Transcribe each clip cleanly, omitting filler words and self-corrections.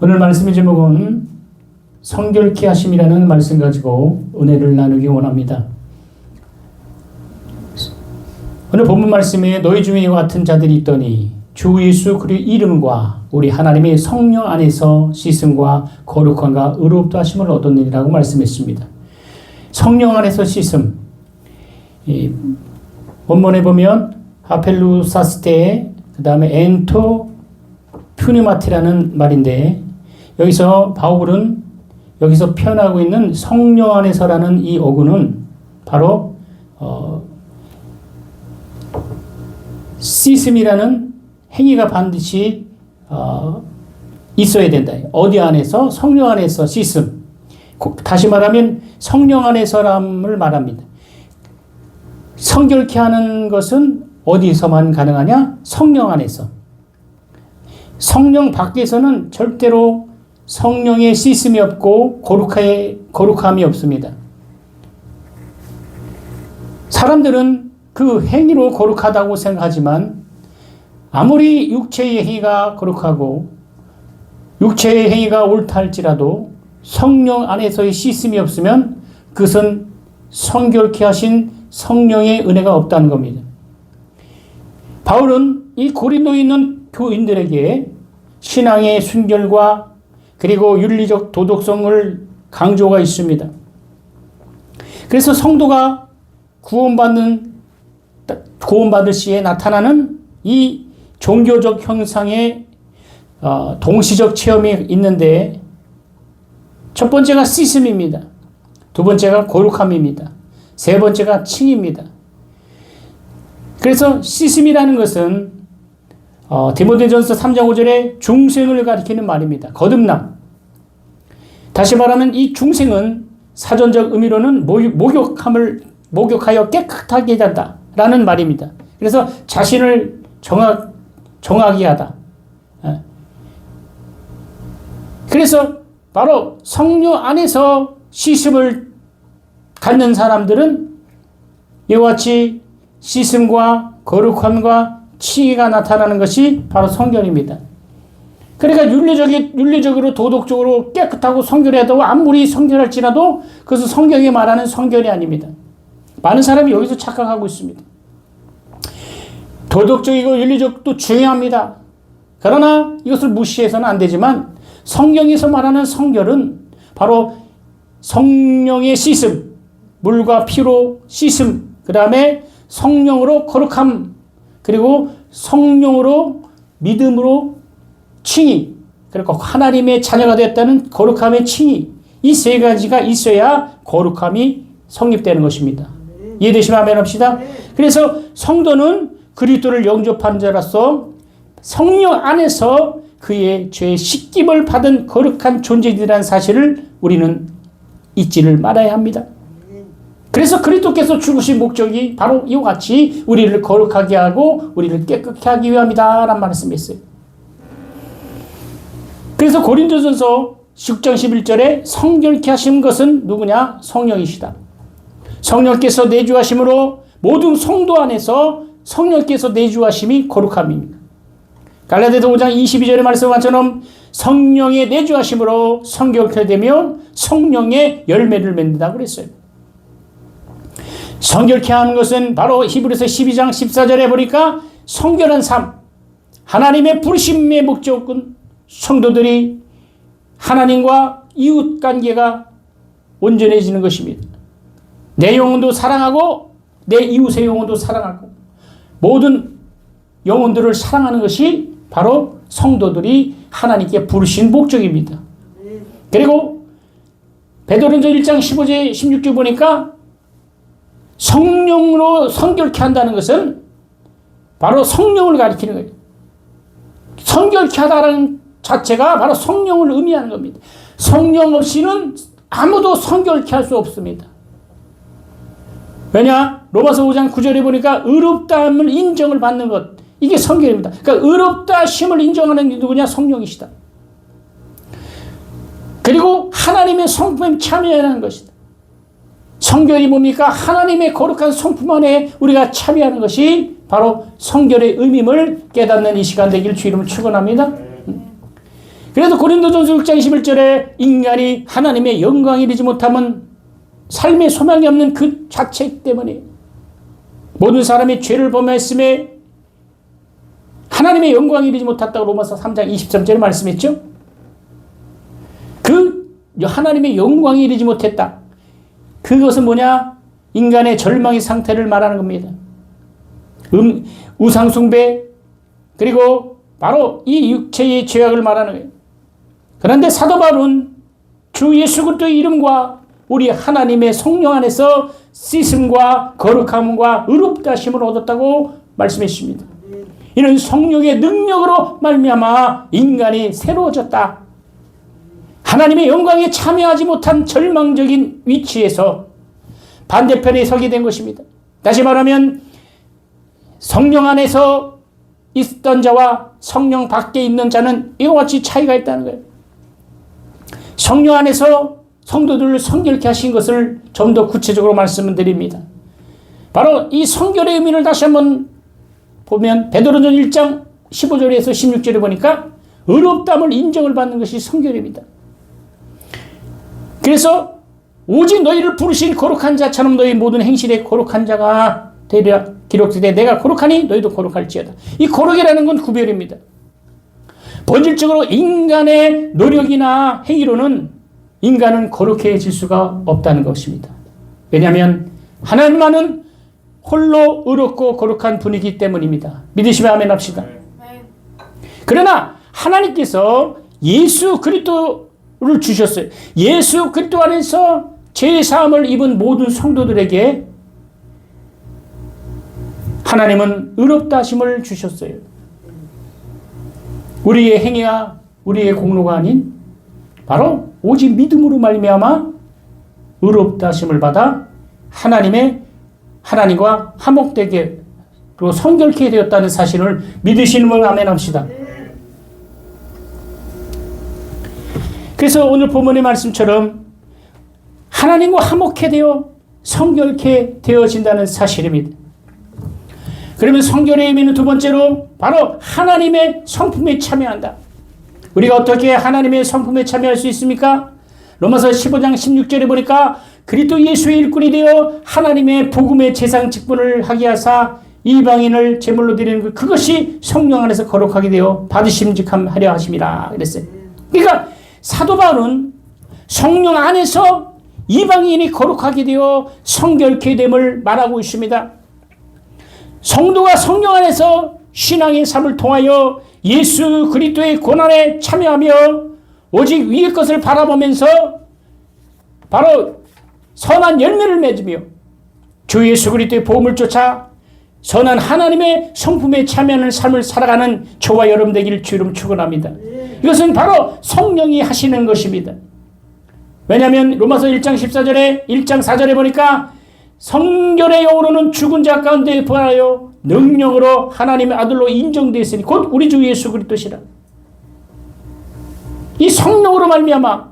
오늘 말씀의 제목은 성결케 하심이라는 말씀 가지고 은혜를 나누기 원합니다. 오늘 본문 말씀에 너희 중에 이와 같은 자들이 있더니 주 예수 그리스도의 이름과 우리 하나님의 성령 안에서 씻음과 거룩함과 의롭다 하심을 얻었느니라고 말씀했습니다. 성령 안에서 씻음. 원문에 보면 하펠루사스테 그 다음에 엔토 퓨니마티라는 말인데, 여기서 바울은 여기서 표현하고 있는 성령 안에서라는 이 어구는 바로 씻음이라는 행위가 반드시 있어야 된다. 어디 안에서? 성령 안에서 씻음. 다시 말하면 성령 안에서람을 말합니다. 성결케 하는 것은 어디서만 가능하냐? 성령 안에서. 성령 밖에서는 절대로 성령의 씻음이 없고 거룩함이 없습니다. 사람들은 그 행위로 거룩하다고 생각하지만 아무리 육체의 행위가 거룩하고 육체의 행위가 옳다 할지라도 성령 안에서의 씻음이 없으면 그것은 성결케 하신 성령의 은혜가 없다는 겁니다. 바울은 이 고린도에 있는 교인들에게 신앙의 순결과 그리고 윤리적 도덕성을 강조가 있습니다. 그래서 성도가 구원받을 시에 나타나는 이 종교적 형상의 동시적 체험이 있는데, 첫 번째가 씻음입니다. 두 번째가 거룩함입니다. 세 번째가 칭입니다. 그래서 씻음이라는 것은 디모데전서 3장 5절에 중생을 가리키는 말입니다. 거듭남. 다시 말하면 이 중생은 사전적 의미로는 목욕하여 깨끗하게 한다라는 말입니다. 그래서 자신을 정하게 하다. 그래서 바로 성령 안에서 씻음을 갖는 사람들은 이와 같이 씻음과 거룩함과 칭의가 나타나는 것이 바로 성결입니다. 그러니까 윤리적으로 도덕적으로 깨끗하고 성결해도 아무리 성결할지라도 그것은 성경이 말하는 성결이 아닙니다. 많은 사람이 여기서 착각하고 있습니다. 도덕적이고 윤리적도 중요합니다. 그러나 이것을 무시해서는 안 되지만 성경에서 말하는 성결은 바로 성령의 씻음, 물과 피로 씻음, 그 다음에 성령으로 거룩함, 그리고 성령으로 믿음으로 칭의, 그리고 하나님의 자녀가 됐다는 거룩함의 칭의, 이 세 가지가 있어야 거룩함이 성립되는 것입니다. 이해되시면 아멘 합시다. 그래서 성도는 그리스도를 영접한 자로서 성령 안에서 그의 죄의 씻김을 받은 거룩한 존재들이라는 사실을 우리는 잊지를 말아야 합니다. 그래서 그리스도께서 죽으신 목적이 바로 이와 같이 우리를 거룩하게 하고 우리를 깨끗하게 하기 위함이다 라는 말씀했어요. 그래서 고린도전서 6장 11절에 성결케 하신 것은 누구냐? 성령이시다. 성령께서 내주하심으로 모든 성도 안에서 성령께서 내주하심이 거룩함입니다. 갈라디아서 5장 22절의 말씀처럼 성령의 내주하심으로 성결케 되며 성령의 열매를 맺는다고 그랬어요. 성결케 하는 것은 바로 히브리서 12장 14절에 보니까 성결한 삶, 하나님의 부르심의 목적은 성도들이 하나님과 이웃 관계가 온전해지는 것입니다. 내 영혼도 사랑하고 내 이웃의 영혼도 사랑하고 모든 영혼들을 사랑하는 것이 바로 성도들이 하나님께 부르신 목적입니다. 그리고 베드로전서 1장 15절 16절 보니까 성령으로 성결케 한다는 것은 바로 성령을 가리키는 거예요. 성결케 하다는 자체가 바로 성령을 의미하는 겁니다. 성령 없이는 아무도 성결케 할 수 없습니다. 왜냐? 로마서 5장 9절에 보니까 의롭다함을 인정을 받는 것, 이게 성결입니다. 그러니까 의롭다 심을 인정하는 게 누구냐? 성령이시다. 그리고 하나님의 성품에 참여하는 것이다. 성결이 뭡니까? 하나님의 거룩한 성품 안에 우리가 참여하는 것이 바로 성결의 의미를 깨닫는 이 시간 되길 주 이름으로 축원합니다. 그래서 고린도전서 6장 21절에 인간이 하나님의 영광에 이르지 못하면 삶의 소망이 없는 그 자체 때문에 모든 사람이 죄를 범하였음에 하나님의 영광에 이르지 못했다고 로마서 3장 23절에 말씀했죠. 그 하나님의 영광에 이르지 못했다. 그것은 뭐냐? 인간의 절망의 상태를 말하는 겁니다. 우상숭배, 그리고 바로 이 육체의 죄악을 말하는 거예요. 그런데 사도 바울은 주 예수 그리스도의 이름과 우리 하나님의 성령 안에서 씻음과 거룩함과 의롭다 하심을 얻었다고 말씀했습니다. 이는 성령의 능력으로 말미암아 인간이 새로워졌다. 하나님의 영광에 참여하지 못한 절망적인 위치에서 반대편에 서게 된 것입니다. 다시 말하면 성령 안에서 있던 자와 성령 밖에 있는 자는 이와 같이 차이가 있다는 거예요. 성령 안에서 성도들을 성결케 하신 것을 좀 더 구체적으로 말씀을 드립니다. 바로 이 성결의 의미를 다시 한번 보면 베드로전 1장 15절에서 16절에 보니까 의롭다함을 인정을 받는 것이 성결입니다. 그래서 오직 너희를 부르신 거룩한 자처럼 너희 모든 행실에 거룩한 자가 되리라 기록되되 내가 거룩하니 너희도 거룩할지어다. 이 거룩이라는 건 구별입니다. 본질적으로 인간의 노력이나 행위로는 인간은 거룩해질 수가 없다는 것입니다. 왜냐하면 하나님만은 홀로 의롭고 거룩한 분이기 때문입니다. 믿으시면 아멘 합시다. 그러나 하나님께서 예수 그리스도를 주셨어요. 예수 그리스도 안에서 죄사함을 입은 모든 성도들에게 하나님은 의롭다 하심을 주셨어요. 우리의 행위와 우리의 공로가 아닌 바로 오직 믿음으로 말미암아 의롭다 하심을 받아 하나님과 화목되게 그리고 성결케 되었다는 사실을 믿으시는 분 아멘 합시다. 그래서 오늘 본문의 말씀처럼 하나님과 화목케 되어 성결케 되어진다는 사실입니다. 그러면 성결의 의미는 두 번째로 바로 하나님의 성품에 참여한다. 우리가 어떻게 하나님의 성품에 참여할 수 있습니까? 로마서 15장 16절에 보니까 그리스도 예수의 일꾼이 되어 하나님의 복음의 제상 직분을 하게 하사 이방인을 제물로 드리는 것, 그것이 성령 안에서 거룩하게 되어 받으심직하려 하심이라 그랬어요. 그러니까 사도 바울은 성령 안에서 이방인이 거룩하게 되어 성결케 됨을 말하고 있습니다. 성도가 성령 안에서 신앙의 삶을 통하여 예수 그리스도의 고난에 참여하며 오직 위의 것을 바라보면서 바로 선한 열매를 맺으며 주 예수 그리스도의 복음을 쫓아 선한 하나님의 성품에 참여하는 삶을 살아가는 저와 여러분 되기를 주 이름 축원합니다. 이것은 바로 성령이 하시는 것입니다. 왜냐하면 로마서 1장 14절에 1장 4절에 보니까 성결의 영으로는 죽은 자 가운데 부활하여 능력으로 하나님의 아들로 인정되었으니 곧 우리 주 예수 그리스도시라. 이 성령으로 말미암아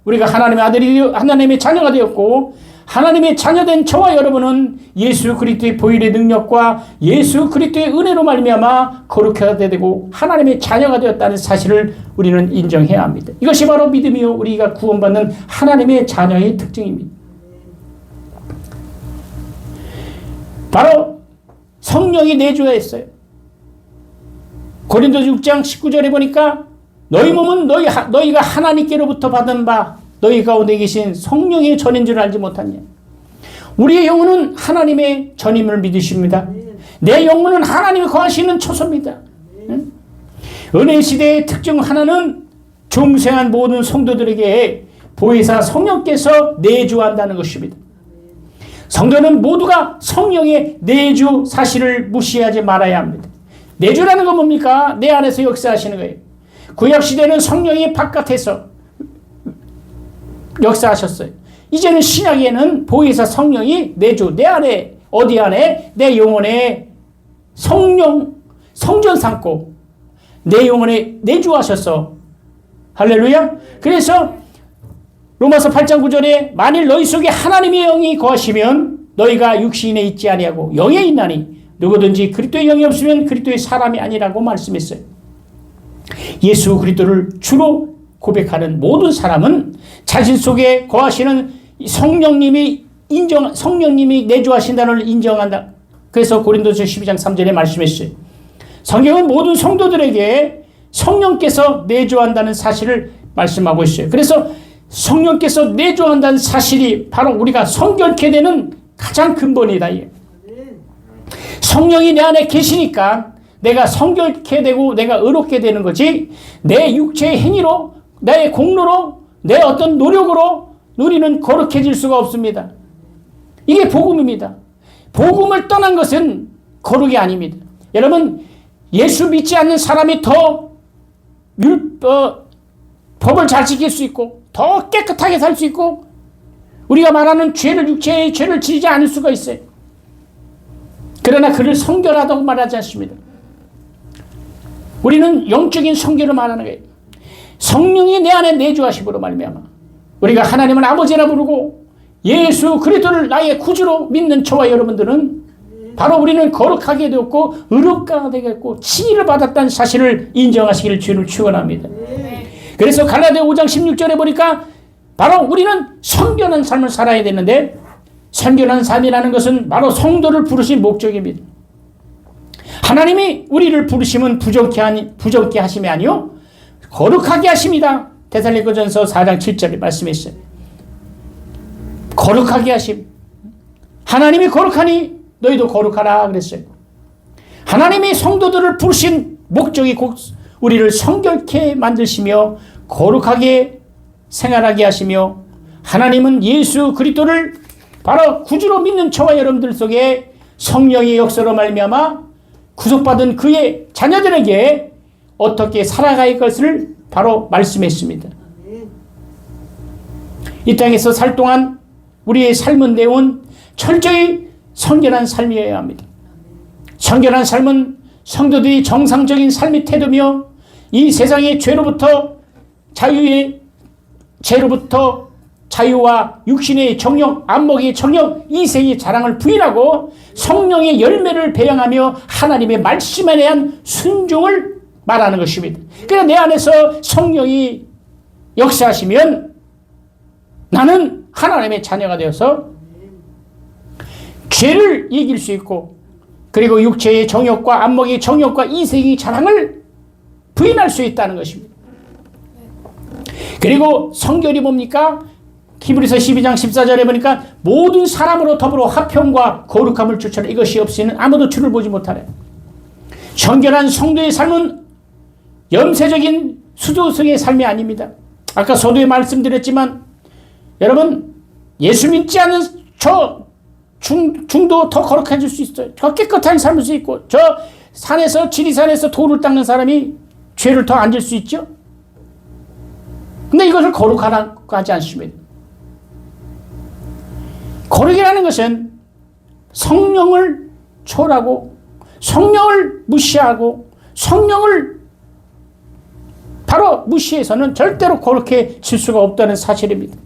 우리가 하나님의 아들이 하나님의 자녀가 되었고 하나님의 자녀된 저와 여러분은 예수 그리스도의 보혈의 능력과 예수 그리스도의 은혜로 말미암아 거룩하게 되고 하나님의 자녀가 되었다는 사실을 우리는 인정해야 합니다. 이것이 바로 믿음이요 우리가 구원받는 하나님의 자녀의 특징입니다. 바로 성령이 내주하였어요. 고린도서 6장 19절에 보니까 너희 몸은 너희가 하나님께로부터 받은 바 너희 가운데 계신 성령의 전인 줄 알지 못하냐. 우리의 영혼은 하나님의 전임을 믿으십니다. 내 영혼은 하나님이 거하시는 초소입니다. 은혜 시대의 특징 하나는 중생한 모든 성도들에게 보혜사 성령께서 내주한다는 것입니다. 성도는 모두가 성령의 내주 사실을 무시하지 말아야 합니다. 내주라는 건 뭡니까? 내 안에서 역사하시는 거예요. 구약시대는 성령이 바깥에서 역사하셨어요. 이제는 신약에는 보혜사 성령이 내주, 내 안에, 어디 안에? 내 영혼에 성전 삼고 내 영혼에 내주하셔서 할렐루야. 그래서 로마서 8장 9절에 만일 너희 속에 하나님의 영이 거하시면 너희가 육신에 있지 아니하고 영에 있나니 누구든지 그리스도의 영이 없으면 그리스도의 사람이 아니라고 말씀했어요. 예수 그리스도를 주로 고백하는 모든 사람은 자신 속에 거하시는 성령님이 내주하신다는 걸 인정한다. 그래서 고린도서 12장 3절에 말씀했어요. 성경은 모든 성도들에게 성령께서 내주한다는 사실을 말씀하고 있어요. 그래서 성령께서 내주한다는 사실이 바로 우리가 성결케 되는 가장 근본이다. 성령이 내 안에 계시니까 내가 성결케 되고 내가 의롭게 되는 거지, 내 육체의 행위로, 내 공로로, 내 어떤 노력으로 우리는 거룩해질 수가 없습니다. 이게 복음입니다. 복음을 떠난 것은 거룩이 아닙니다. 여러분, 예수 믿지 않는 사람이 더 법을 잘 지킬 수 있고 더 깨끗하게 살 수 있고 우리가 말하는 육체의 죄를 지지 않을 수가 있어요. 그러나 그를 성결하다고 말하지 않습니다. 우리는 영적인 성결을 말하는 거예요. 성령이 내 안에 내주하심으로 말미암아 우리가 하나님을 아버지라 부르고 예수 그리스도를 나의 구주로 믿는 저와 여러분들은 바로 우리는 거룩하게 되었고 의롭게 되겠고 칭의를 받았다는 사실을 인정하시기를 주를 축원합니다. 그래서 갈라디아 5장 16절에 보니까 바로 우리는 성결한 삶을 살아야 되는데, 성결한 삶이라는 것은 바로 성도를 부르신 목적입니다. 하나님이 우리를 부르심은 부정케 하심이 아니요 거룩하게 하심이다. 데살로니가전서 4장 7절에 말씀했어요. 거룩하게 하심. 하나님이 거룩하니 너희도 거룩하라 그랬어요. 하나님이 성도들을 부르신 목적이 곧 우리를 성결케 만드시며 거룩하게 생활하게 하시며, 하나님은 예수 그리스도를 바로 구주로 믿는 저와 여러분들 속에 성령의 역사로 말미암아 구속받은 그의 자녀들에게 어떻게 살아갈 것을 바로 말씀했습니다. 이 땅에서 살 동안 우리의 삶은 내온 철저히 성결한 삶이어야 합니다. 성결한 삶은 성도들이 정상적인 삶의 태도며 이 세상의 죄로부터 자유와 육신의 정욕, 안목의 정욕, 이생의 자랑을 부인하고 성령의 열매를 배양하며 하나님의 말씀에 대한 순종을 말하는 것입니다. 그래서 내 안에서 성령이 역사하시면 나는 하나님의 자녀가 되어서 죄를 이길 수 있고, 그리고 육체의 정욕과 안목의 정욕과 이생의 자랑을 부인할 수 있다는 것입니다. 그리고 성결이 뭡니까? 히브리서 12장 14절에 보니까 모든 사람으로 더불어 화평과 거룩함을 주처라. 이것이 없이는 아무도 주를 보지 못하래. 성결한 성도의 삶은 염세적인 수도승의 삶이 아닙니다. 아까 서두에 말씀드렸지만 여러분, 예수 믿지 않는 중도 더 거룩해질 수 있어요. 더 깨끗한 삶을 수 있고, 저 산에서, 지리산에서 돌을 닦는 사람이 죄를 더 안 질 수 있죠? 근데 이것을 거룩하라고 하지 않습니다. 거룩이라는 것은 성령을 초월하고 성령을 무시하고 성령을 바로 무시해서는 절대로 거룩해질 수가 없다는 사실입니다.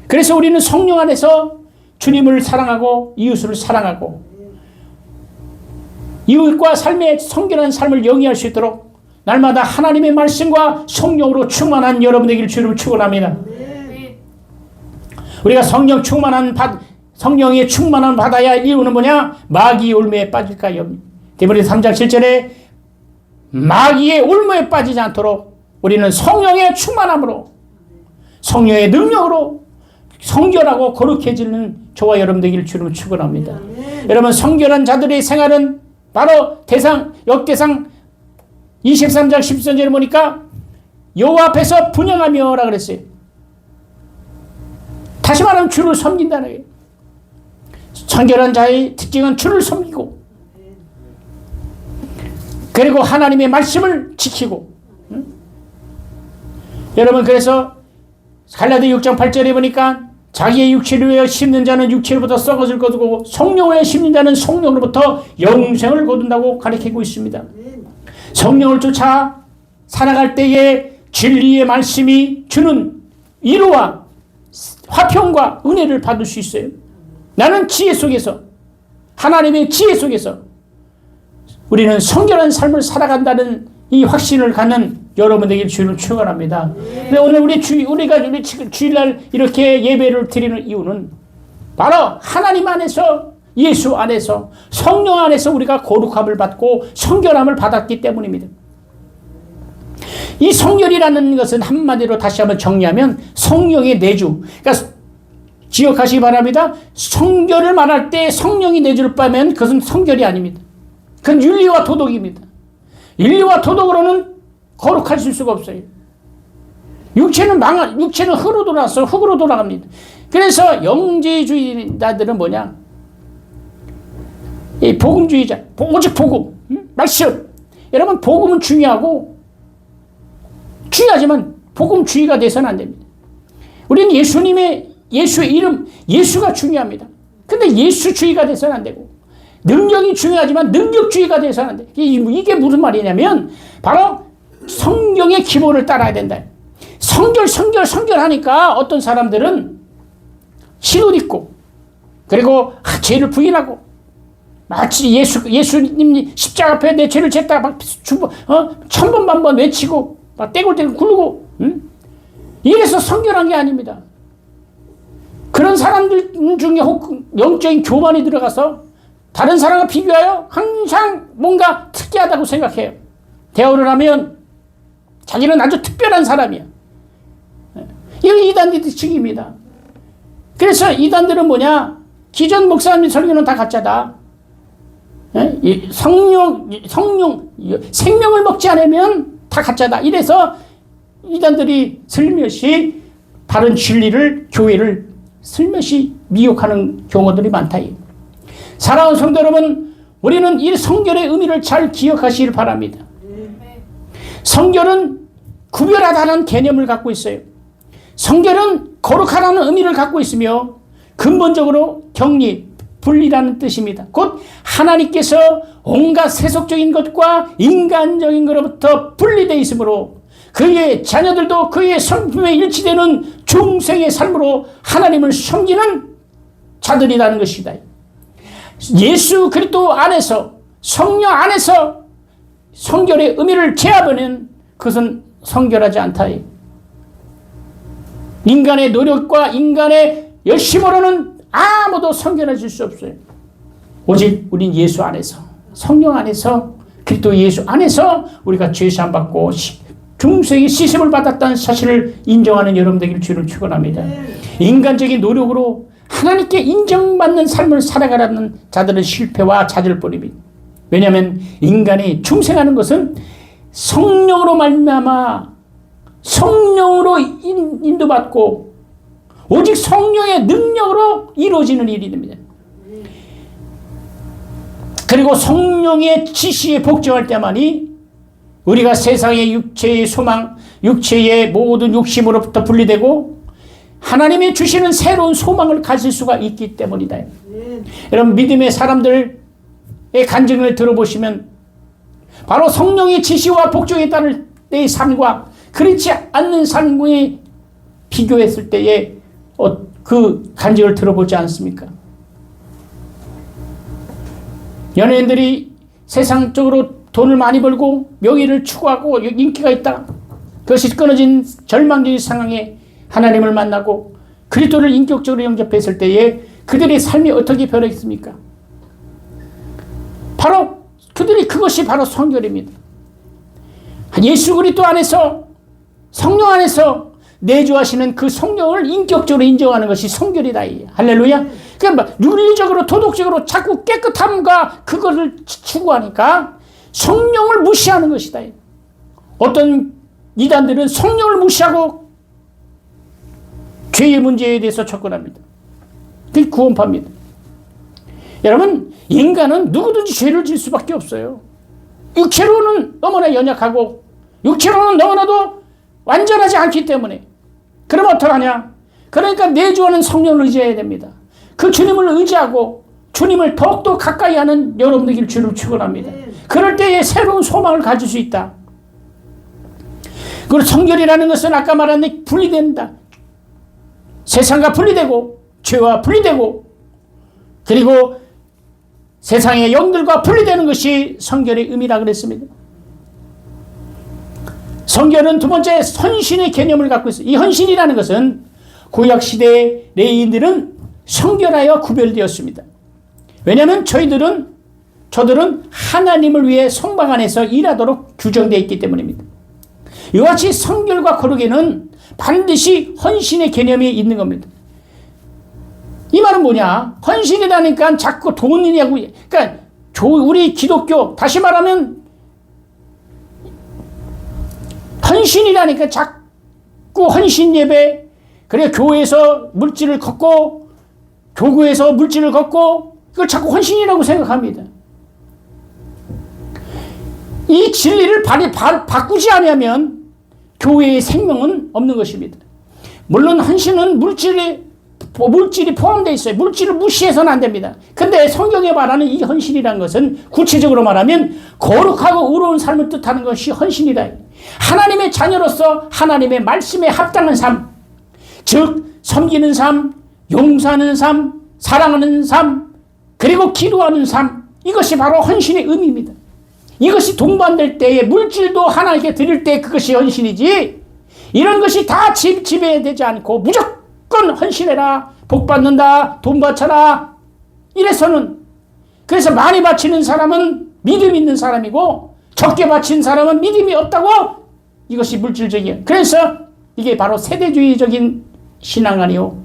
그래서 우리는 성령 안에서 주님을 사랑하고 이웃을 사랑하고 이웃과 삶의 성결한 삶을 영위할 수 있도록 날마다 하나님의 말씀과 성령으로 충만한 여러분 되기를 주를 축원합니다. 우리가 성령의 충만한 받아야 할 이유는 뭐냐? 마귀의 올무에 빠질까요? 디모데 3장 7절에 마귀의 올무에 빠지지 않도록 우리는 성령의 충만함으로, 성령의 능력으로 성결하고 거룩해지는 저와 여러분 되기를 주를 축원합니다. 여러분, 성결한 자들의 생활은 바로 역대상 23장 13절에 보니까 여호와 앞에서 분향하며라 그랬어요. 다시 말하면 주를 섬긴다는 거예요. 성결한 자의 특징은 주를 섬기고, 그리고 하나님의 말씀을 지키고. 여러분, 그래서 갈라디아 6장 8절에 보니까 자기의 육체를 위하여 심는 자는 육체로부터 썩어질 거두고 성령을 위하여 심는 자는 성령으로부터 영생을 거둔다고 가르치고 있습니다. 성령을 쫓아 살아갈 때에 진리의 말씀이 주는 위로와 화평과 은혜를 받을 수 있어요. 나는 지혜 속에서, 하나님의 지혜 속에서 우리는 성결한 삶을 살아간다는 이 확신을 갖는 여러분에게 주를 축원합니다. 오늘 우리가 주일날 이렇게 예배를 드리는 이유는 바로 하나님 안에서, 예수 안에서, 성령 안에서 우리가 거룩함을 받고 성결함을 받았기 때문입니다. 이 성결이라는 것은 한마디로 다시 한번 정리하면 성령의 내주. 그러니까 기억하시기 바랍니다. 성결을 말할 때 성령이 내주를 빼면 그것은 성결이 아닙니다. 그건 윤리와 도덕입니다. 윤리와 도덕으로는 거룩할 수가 없어요. 육체는 흙으로 돌아서 흙으로 돌아갑니다. 그래서 영재주의자들은 뭐냐? 이 복음주의자, 오직 복음, 말씀. 여러분, 복음은 중요하지만 복음주의가 돼서는 안 됩니다. 우리는 예수의 이름, 예수가 중요합니다. 근데 예수주의가 돼서는 안 되고, 능력이 중요하지만 능력주의가 돼서는 안 돼. 이게 무슨 말이냐면 바로 성경의 기본을 따라야 된다. 성결하니까 어떤 사람들은 신옷 입고, 그리고 죄를 부인하고, 마치 예수님 십자가 앞에 내 죄를 졌다 막 천번만번 외치고 막 떼굴떼굴 굴고, 이래서 성결한 게 아닙니다. 그런 사람들 중에 혹 영적인 교만이 들어가서 다른 사람과 비교하여 항상 뭔가 특이하다고 생각해요. 대화를 하면 자기는 아주 특별한 사람이야. 이게 이단들의 특징입니다. 그래서 이단들은 뭐냐? 기존 목사님 설교는 다 가짜다. 생명을 먹지 않으면 다 가짜다. 이래서 이단들이 슬며시 바른 진리를, 교회를 슬며시 미혹하는 경우들이 많다. 사랑하는 성도 여러분, 우리는 이 성결의 의미를 잘 기억하시길 바랍니다. 성결은 구별하다는 개념을 갖고 있어요. 성결은 거룩하다는 의미를 갖고 있으며 근본적으로 격리, 분리라는 뜻입니다. 곧 하나님께서 온갖 세속적인 것과 인간적인 것로부터 분리되어 있으므로 그의 자녀들도 그의 성품에 일치되는 중생의 삶으로 하나님을 섬기는 자들이라는 것이다. 예수 그리스도 안에서, 성령 안에서 성결의 의미를 제압하는 그것은 성결하지 않다. 인간의 노력과 인간의 열심으로는 아무도 성결해질 수 없어요. 오직 우린 예수 안에서, 성령 안에서, 그리스도 예수 안에서 우리가 죄사함 받고 중생의 시습을 받았다는 사실을 인정하는 여러분들에게 주를 축원합니다. 인간적인 노력으로 하나님께 인정받는 삶을 살아가라는 자들은 실패와 잦을 뿐입니다. 왜냐하면 인간이 중생하는 것은 성령으로 말미암아 성령으로 인도받고 오직 성령의 능력으로 이루어지는 일이 됩니다. 그리고 성령의 지시에 복종할 때만이 우리가 세상의 육체의 소망, 육체의 모든 욕심으로부터 분리되고 하나님이 주시는 새로운 소망을 가질 수가 있기 때문이다. 여러분, 믿음의 사람들의 간증을 들어보시면 바로 성령의 지시와 복종에 따른 때의 삶과 그렇지 않는 삶에 비교했을 때의 그 간증을 들어보지 않습니까? 연예인들이 세상적으로 돈을 많이 벌고 명예를 추구하고 인기가 있다. 그것이 끊어진 절망적인 상황에 하나님을 만나고 그리스도를 인격적으로 영접했을 때에 그들의 삶이 어떻게 변했습니까? 바로 그것이 바로 성결입니다. 예수 그리스도 안에서, 성령 안에서 내주하시는 그 성령을 인격적으로 인정하는 것이 성결이다. 할렐루야. 그러니까 윤리적으로 도덕적으로 자꾸 깨끗함과 그것을 추구하니까 성령을 무시하는 것이다. 어떤 이단들은 성령을 무시하고 죄의 문제에 대해서 접근합니다. 그게 구원파입니다. 여러분, 인간은 누구든지 죄를 질 수밖에 없어요. 육체로는 너무나 연약하고 육체로는 너무나도 완전하지 않기 때문에. 그러면 어떡하냐? 그러니까 내주하는 성령을 의지해야 됩니다. 그 주님을 의지하고 주님을 더욱더 가까이 하는 여러분들에게 주를 축원합니다. 그럴 때에 새로운 소망을 가질 수 있다. 그리고 성결이라는 것은 아까 말한 데 분리된다. 세상과 분리되고 죄와 분리되고 그리고 세상의 영들과 분리되는 것이 성결의 의미라 그랬습니다. 성결은 두 번째 헌신의 개념을 갖고 있어요. 이 헌신이라는 것은 구약시대의 레위인들은 성결하여 구별되었습니다. 왜냐하면 저들은 하나님을 위해 성막 안에서 일하도록 규정되어 있기 때문입니다. 이와 같이 성결과 거룩에는 반드시 헌신의 개념이 있는 겁니다. 이 말은 뭐냐? 헌신이라니까 자꾸 돈이냐고. 그러니까 우리 기독교, 다시 말하면 헌신이라니까 자꾸 헌신 예배, 그래 교회에서 물질을 걷고 교구에서 물질을 걷고 이걸 자꾸 헌신이라고 생각합니다. 이 진리를 바꾸지 않으면 교회의 생명은 없는 것입니다. 물론 헌신은 물질이 포함되어 있어요. 물질을 무시해서는 안 됩니다. 근데 성경에 말하는 이 헌신이라는 것은 구체적으로 말하면 거룩하고 의로운 삶을 뜻하는 것이 헌신이다. 하나님의 자녀로서 하나님의 말씀에 합당한 삶, 즉 섬기는 삶, 용서하는 삶, 사랑하는 삶, 그리고 기도하는 삶, 이것이 바로 헌신의 의미입니다. 이것이 동반될 때에 물질도 하나님께 드릴 때 그것이 헌신이지, 이런 것이 다 지배되지 않고 무조건 헌신해라, 복 받는다, 돈 바쳐라 이래서는, 그래서 많이 바치는 사람은 믿음 있는 사람이고 적게 바친 사람은 믿음이 없다고, 이것이 물질적이에요. 그래서 이게 바로 세대주의적인 신앙 아니요,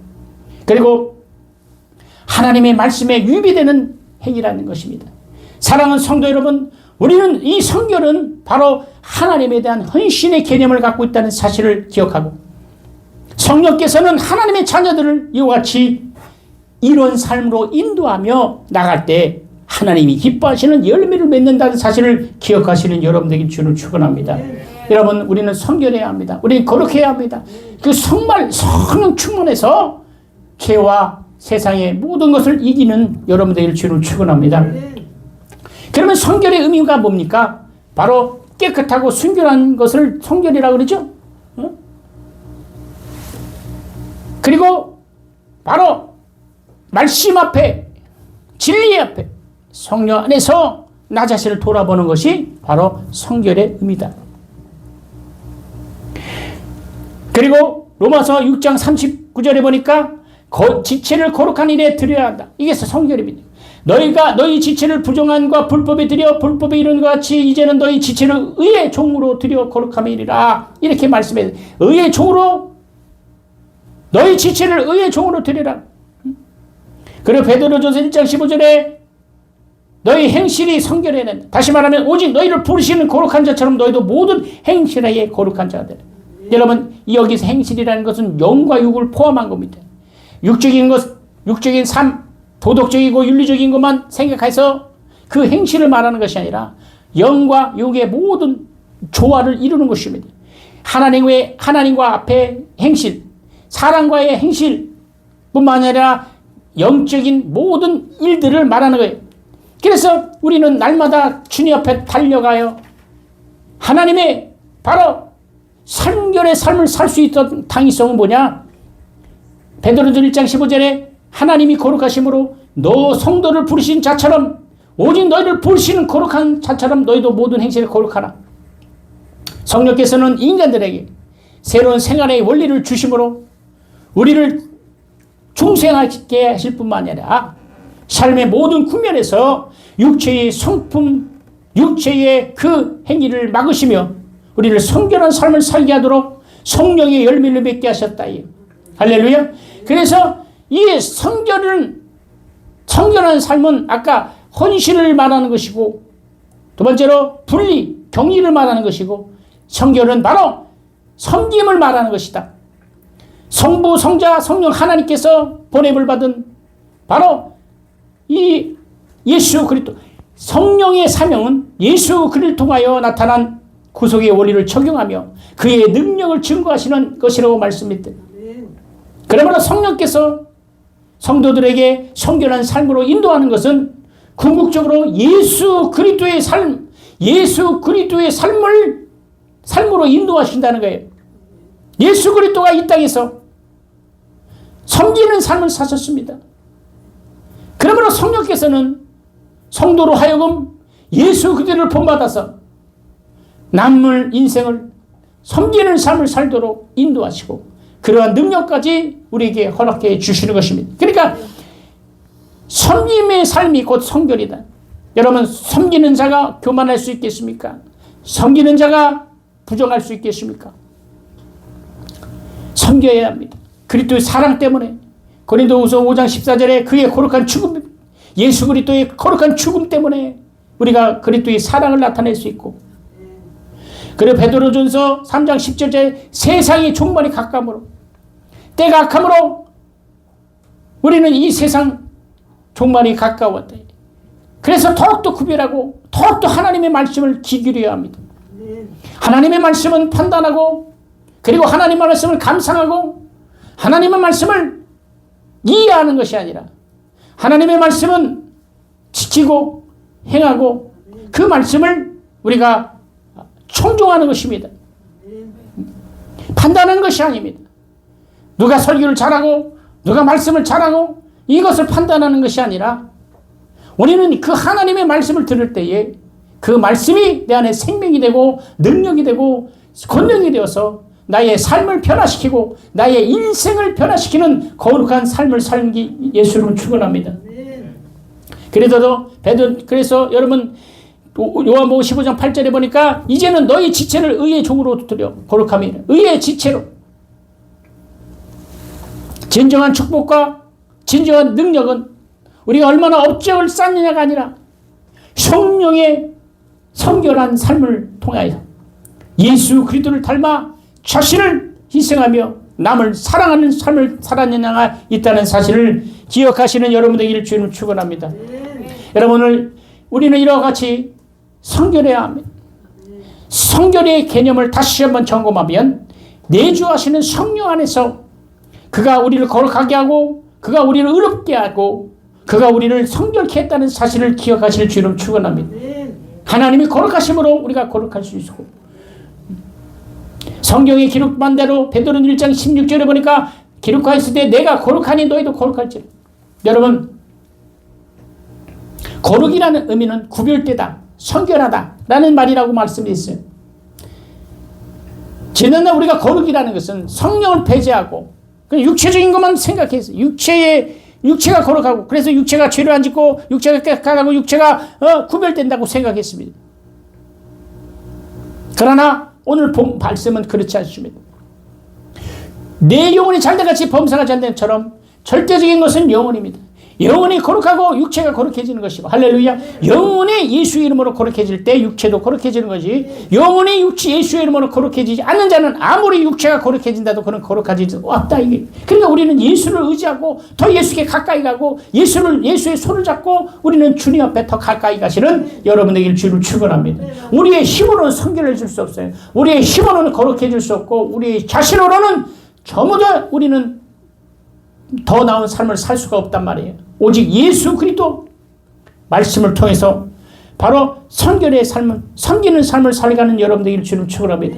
그리고 하나님의 말씀에 위배되는 행위라는 것입니다. 사랑하는 성도 여러분, 우리는 이 성결은 바로 하나님에 대한 헌신의 개념을 갖고 있다는 사실을 기억하고, 성령께서는 하나님의 자녀들을 이와 같이 이런 삶으로 인도하며 나갈 때 하나님이 기뻐하시는 열매를 맺는다는 사실을 기억하시는 여러분들에게 주를 축원합니다. 여러분, 우리는 성결해야 합니다. 우리는 거룩해야 합니다. 그 정말 성령 충만해서 죄와 세상의 모든 것을 이기는 여러분들에게 주를 축원합니다. 그러면 성결의 의미가 뭡니까? 바로 깨끗하고 순결한 것을 성결이라고 그러죠. 그리고 바로 말씀 앞에, 진리 앞에, 성령 안에서 나 자신을 돌아보는 것이 바로 성결의 의미다. 그리고 로마서 6장 39절에 보니까 지체를 거룩한 일에 드려야 한다. 이게 성결입니다. 너희가 너희 지체를 부정한과 불법에 드려 불법에 이르는 것 같이 이제는 너희 지체를 의의 종으로 드려 거룩함에 이르라. 이렇게 말씀해요. 의의 종으로, 너희 지체를 의의 종으로 드리라. 그리고 베드로전서 1장 15절에 너희 행실이 성결해야 된다. 다시 말하면 오직 너희를 부르시는 거룩한 자처럼 너희도 모든 행실에 거룩한 자가 되라. 여러분, 여기서 행실이라는 것은 영과 육을 포함한 겁니다. 육적인 것, 육적인 삶, 도덕적이고 윤리적인 것만 생각해서 그 행실을 말하는 것이 아니라 영과 육의 모든 조화를 이루는 것입니다. 하나님과 앞에 행실, 사람과의 행실뿐만 아니라 영적인 모든 일들을 말하는 거예요. 그래서 우리는 날마다 주님 앞에 달려가요. 하나님의 바로 성결의 삶을 살 수 있던 당위성은 뭐냐? 베드로전서 1장 15절에 하나님이 거룩하심으로 너 성도를 부르신 자처럼 오직 너희를 부르시는 거룩한 자처럼 너희도 모든 행실에 거룩하라. 성령께서는 인간들에게 새로운 생활의 원리를 주심으로 우리를 중생하게 하실 뿐만 아니라 삶의 모든 국면에서 육체의 성품, 육체의 그 행위를 막으시며 우리를 성결한 삶을 살게 하도록 성령의 열매를 맺게 하셨다. 할렐루야. 그래서 이 성결한 삶은 아까 헌신을 말하는 것이고, 두 번째로 분리, 경리를 말하는 것이고, 성결은 바로 섬김을 말하는 것이다. 성부, 성자, 성령 하나님께서 보냄을 받은 바로 이 예수 그리스도, 성령의 사명은 예수 그리스도를 통하여 나타난 구속의 원리를 적용하며 그의 능력을 증거하시는 것이라고 말씀합니다. 그러므로 성령께서 성도들에게 성결한 삶으로 인도하는 것은 궁극적으로 예수 그리스도의 삶, 예수 그리스도의 삶으로 인도하신다는 거예요. 예수 그리스도가 이 땅에서 섬기는 삶을 사셨습니다. 그러므로 성령께서는 성도로 하여금 예수 그리스도를 본받아서 남을 인생을 섬기는 삶을 살도록 인도하시고 그러한 능력까지 우리에게 허락해 주시는 것입니다. 그러니까 섬김의 삶이 곧 성결이다. 여러분, 섬기는 자가 교만할 수 있겠습니까? 섬기는 자가 부정할 수 있겠습니까? 섬겨야 합니다. 그리스도의 사랑 때문에 고린도후서 5장 14절에 그의 거룩한 죽음, 예수 그리스도의 거룩한 죽음 때문에 우리가 그리스도의 사랑을 나타낼 수 있고, 그리고 베드로전서 3장 10절에 세상이 종말이 가까우므로 때가 악하므로 우리는 이 세상 종말이 가까웠다. 그래서 더욱더 구별하고 더욱더 하나님의 말씀을 귀 기울여야 합니다. 하나님의 말씀은 판단하고 그리고 하나님의 말씀을 감상하고 하나님의 말씀을 이해하는 것이 아니라 하나님의 말씀은 지키고 행하고 그 말씀을 우리가 청종하는 것입니다. 판단하는 것이 아닙니다. 누가 설교를 잘하고 누가 말씀을 잘하고 이것을 판단하는 것이 아니라 우리는 그 하나님의 말씀을 들을 때에 그 말씀이 내 안에 생명이 되고 능력이 되고 권능이 되어서 나의 삶을 변화시키고 나의 인생을 변화시키는 거룩한 삶을 살기 예수님은 축원합니다. 그래서 여러분 요한복음 15장 8절에 보니까 이제는 너희 지체를 의의 종으로 드려 거룩함이라. 의의 지체로 진정한 축복과 진정한 능력은 우리가 얼마나 업적을 쌓느냐가 아니라 성령의 성결한 삶을 통하여 예수 그리스도를 닮아 자신을 희생하며 남을 사랑하는 삶을 살아내나가 있다는 사실을 기억하시는 여러분 되기를 주님을 축원합니다. 여러분을 우리는 이와 같이 성결해야 합니다. 성결의 개념을 다시 한번 점검하면 내주하시는 성령 안에서 그가 우리를 거룩하게 하고 그가 우리를 의롭게 하고 그가 우리를 성결케 했다는 사실을 기억하실 주님 축원합니다. 하나님이 거룩하심으로 우리가 거룩할 수 있고 성경에 기록한 대로 베드로 1장 16절에 보니까 기록하여 있을 때 내가 거룩하니 너희도 거룩할지라. 여러분, 거룩이라는 의미는 구별되다, 성결하다 라는 말이라고 말씀했어요. 지난날 우리가 거룩이라는 것은 성령을 배제하고 육체적인 것만 생각했어요. 육체가 거룩하고 그래서 육체가 죄를 안 짓고 육체가 깨끗하고 육체가 구별된다고 생각했습니다. 그러나 오늘 본 말씀은 그렇지 않습니다. 내 영혼이 잘돼같이 범사가 잘된 것처럼 절대적인 것은 영혼입니다. 영혼이 거룩하고 육체가 거룩해지는 것이고 할렐루야. 영혼이 예수 이름으로 거룩해질 때 육체도 거룩해지는 것이 영혼이 예수 이름으로 거룩해지지 않는 자는 아무리 육체가 거룩해진다도 그는 거룩하지 없다 이게. 그러니까 우리는 예수를 의지하고 더 예수께 가까이 가고 예수의 손을 잡고 우리는 주님 앞에 더 가까이 가시는 여러분에게 주를 축원합니다. 우리의 힘으로는 성결해질 수 없어요. 우리의 힘으로는 거룩해질 수 없고 우리 자신으로는 전부 다 우리는 더 나은 삶을 살 수가 없단 말이에요. 오직 예수 그리스도 말씀을 통해서 바로 성결의 삶을 섬기는 삶을 살아가는 여러분들에게 주님 축원합니다.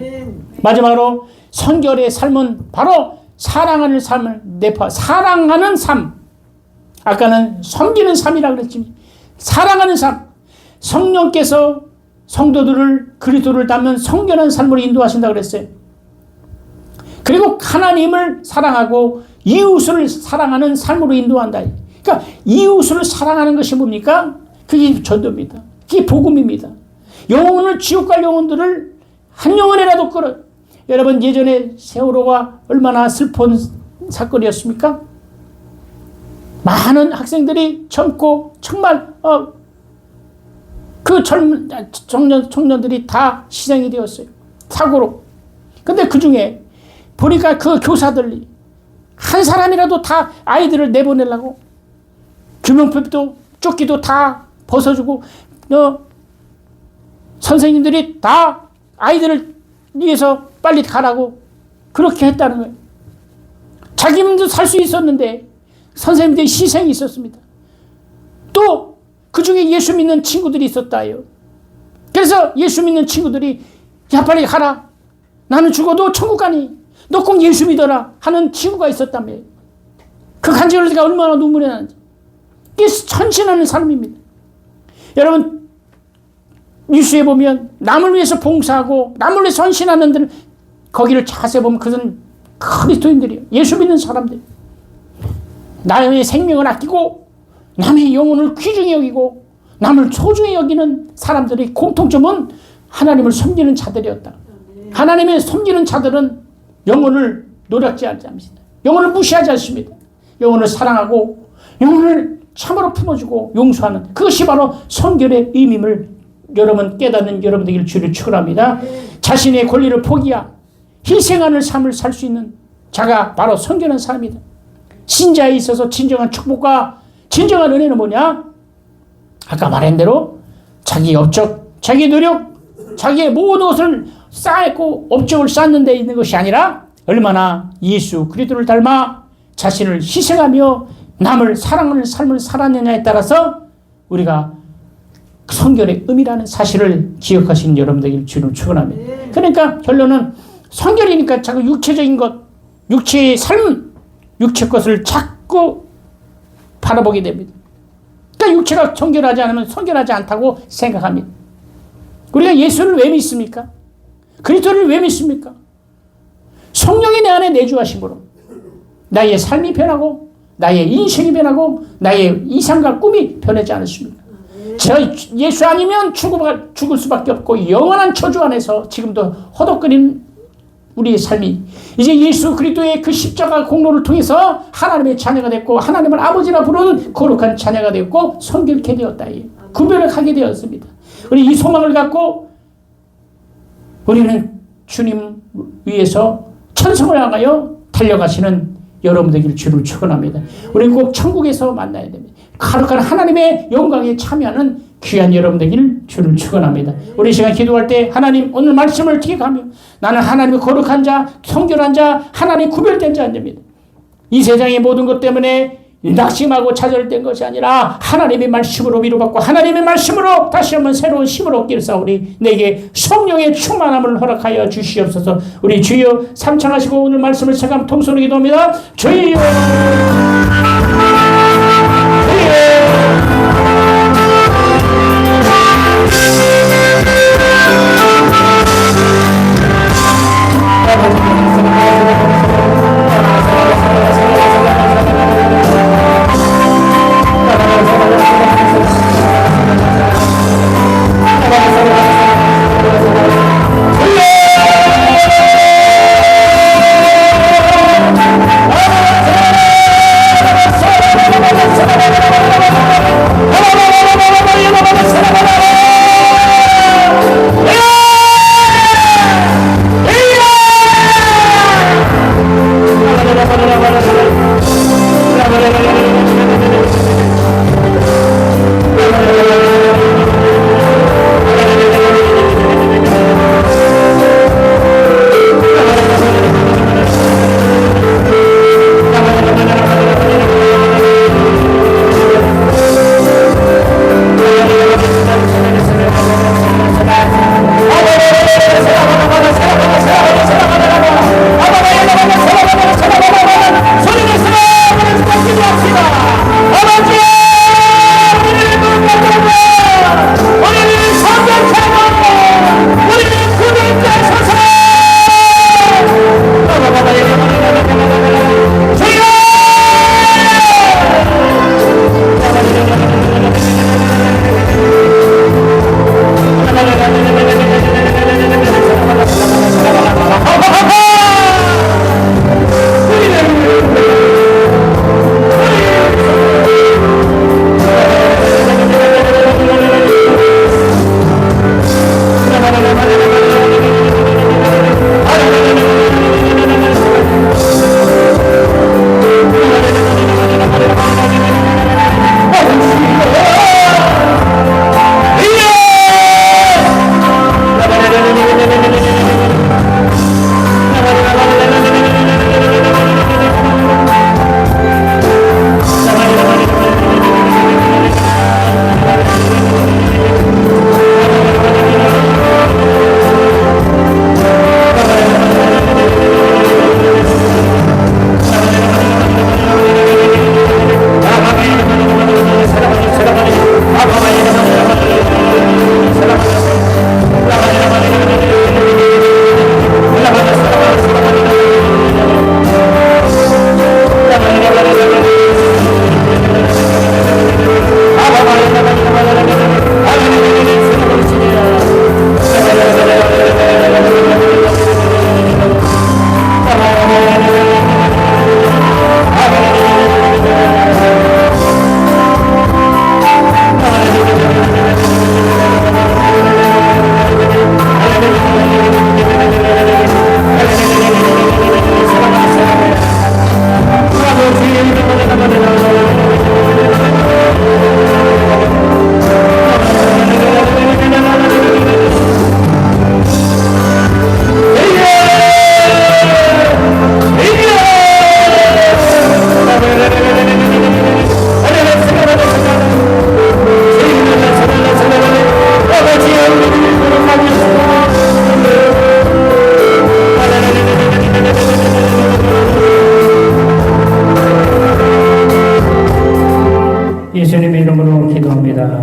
마지막으로 성결의 삶은 바로 사랑하는 삶을 사랑하는 삶. 아까는 섬기는 삶이라고 그랬지. 사랑하는 삶. 성령께서 성도들을 그리스도를 닮은 성결한 삶으로 인도하신다고 그랬어요. 그리고 하나님을 사랑하고 이웃을 사랑하는 삶으로 인도한다. 그러니까 이웃을 사랑하는 것이 뭡니까? 그게 전도입니다. 그게 복음입니다. 영혼을 지옥 갈 영혼들을 한 영혼이라도 끌어. 여러분 예전에 세월호가 얼마나 슬픈 사건이었습니까? 많은 학생들이 젊고 정말 그 젊은 청년들이 다 희생이 되었어요. 사고로. 근데 그 중에 보니까 그 교사들이 한 사람이라도 다 아이들을 내보내려고 규명표도 조끼도 다 벗어주고 선생님들이 다 아이들을 위해서 빨리 가라고 그렇게 했다는 거예요. 자기도 살 수 있었는데 선생님들의 희생이 있었습니다. 또 그 중에 예수 믿는 친구들이 있었다요. 그래서 예수 믿는 친구들이 야 빨리 가라. 나는 죽어도 천국 가니 너 꼭 예수 믿어라 하는 친구가 있었다며. 그 간증을 제가 얼마나 눈물이 나는지. 이게 헌신하는 사람입니다. 여러분 뉴스에 보면 남을 위해서 봉사하고 남을 위해서 헌신하는 데는 거기를 자세히 보면 그것은 그리스도인들이에요. 예수 믿는 사람들. 남의 생명을 아끼고 남의 영혼을 귀중히 여기고 남을 소중히 여기는 사람들의 공통점은 하나님을 섬기는 자들이었다. 하나님의 섬기는 자들은 영혼을 노략질하지 않습니다. 영혼을 무시하지 않습니다. 영혼을 사랑하고 영혼을 참으로 품어주고 용서하는 그것이 바로 성결의 의미를 여러분 깨닫는 여러분 되길 주를 축원합니다. 자신의 권리를 포기하 희생하는 삶을 살 수 있는 자가 바로 성결한 사람이다. 신자에 있어서 진정한 축복과 진정한 은혜는 뭐냐? 아까 말한 대로 자기 업적, 자기 노력, 자기의 모든 것을 쌓고 업적을 쌓는 데 있는 것이 아니라 얼마나 예수 그리스도를 닮아 자신을 희생하며 남을 사랑하는 삶을 살았느냐에 따라서 우리가 성결의 의미라는 사실을 기억하시는 여러분 되길 주를 축원합니다. 그러니까 결론은 성결이니까 자꾸 육체적인 것, 육체의 삶, 육체 것을 자꾸 바라보게 됩니다. 그러니까 육체가 성결하지 않으면 성결하지 않다고 생각합니다. 우리가 예수를 왜 믿습니까? 그리스도를 왜 믿습니까? 성령이 내 안에 내주하심으로 나의 삶이 변하고 나의 인생이 변하고 나의 이상과 꿈이 변하지 않았습니까? 저 예수 아니면 죽을 수밖에 없고 영원한 저주 안에서 지금도 허덕거리는 우리의 삶이 이제 예수 그리스도의 그 십자가 공로를 통해서 하나님의 자녀가 됐고 하나님을 아버지라 부르는 거룩한 자녀가 되었고 성결케 되었다. 구별을 하게 되었습니다. 우리 이 소망을 갖고 우리는 주님 위해서 천성을 향하여 달려가시는 여러분 되기를 주를 축원합니다. 우리는 꼭 천국에서 만나야 됩니다. 거룩한 하나님의 영광에 참여하는 귀한 여러분 되기를 주를 축원합니다. 우리 시간 기도할 때 하나님 오늘 말씀을 기억하며 나는 하나님의 거룩한 자, 성결한 자, 하나님 구별된 자입니다. 이 세상의 모든 것 때문에 낙심하고 좌절된 것이 아니라 하나님의 말씀으로 위로받고 하나님의 말씀으로 다시 한번 새로운 힘을 얻기를 사오니 내게 성령의 충만함을 허락하여 주시옵소서. 우리 주여 삼창하시고 오늘 말씀을 생각 통솔로 기도합니다. 주여 예수님의 이름으로 기도합니다.